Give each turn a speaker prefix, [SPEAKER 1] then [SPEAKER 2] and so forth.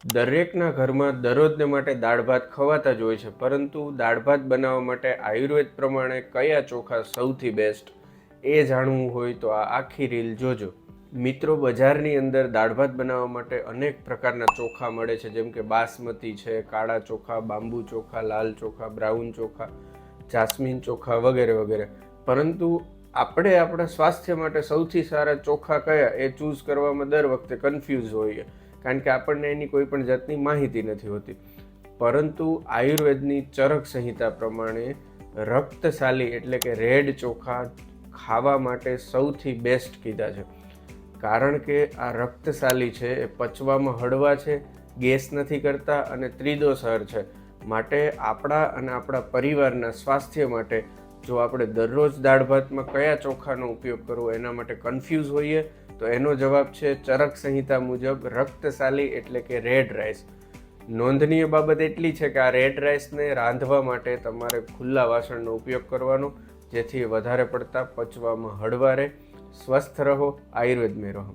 [SPEAKER 1] દરેકના ઘરમાં દરરોજને માટે દાળ ભાત ખવાતા જ હોય છે, પરંતુ દાળ ભાત બનાવવા માટે આયુર્વેદ પ્રમાણે કયા ચોખા સૌથી બેસ્ટ એ જાણવું હોય તો આ આખી રીલ જોજો. મિત્રો, બજારની અંદર દાળ ભાત બનાવવા માટે અનેક પ્રકારના ચોખા મળે છે, જેમ કે બાસમતી છે, કાળા ચોખા, બાંબુ ચોખા, લાલ ચોખા, બ્રાઉન ચોખા, જાસ્મીન ચોખા વગેરે વગેરે. પરંતુ આપણે આપણા સ્વાસ્થ્ય માટે સૌથી સારા ચોખા કયા એ ચૂઝ કરવામાં દર વખતે કન્ફ્યુઝ હોઈએ, કારણ કે આપણને એની કોઈ પણ જાતની માહિતી નથી હોતી. પરંતુ આયુર્વેદની ચરક સંહિતા પ્રમાણે રક્તશાલી એટલે કે રેડ ચોખા ખાવા માટે સૌથી બેસ્ટ કીધા છે, કારણ કે આ રક્તશાલી છે, એ પચવામાં હળવા છે, ગેસ નથી કરતા અને ત્રિદોષહર છે. માટે આપણા અને આપણા પરિવારના સ્વાસ્થ્ય માટે જો આપણે દરરોજ દાળ ભાતમાં કયા ચોખાનો ઉપયોગ કરવો એના માટે કન્ફ્યુઝ હોઈએ તો એનો જવાબ છે ચરક સંહિતા મુજબ રક્તશાલી એટલે કે રેડ રાઈસ. નોંધનીય બાબત એટલી છે કે આ રેડ રાઈસને રાંધવા માટે તમારે ખુલ્લા વાસણનો ઉપયોગ કરવાનો, જેથી વધારે પડતા પચવામાં હળવા રહે. સ્વસ્થ રહો, આયુર્વેદમાં રહો.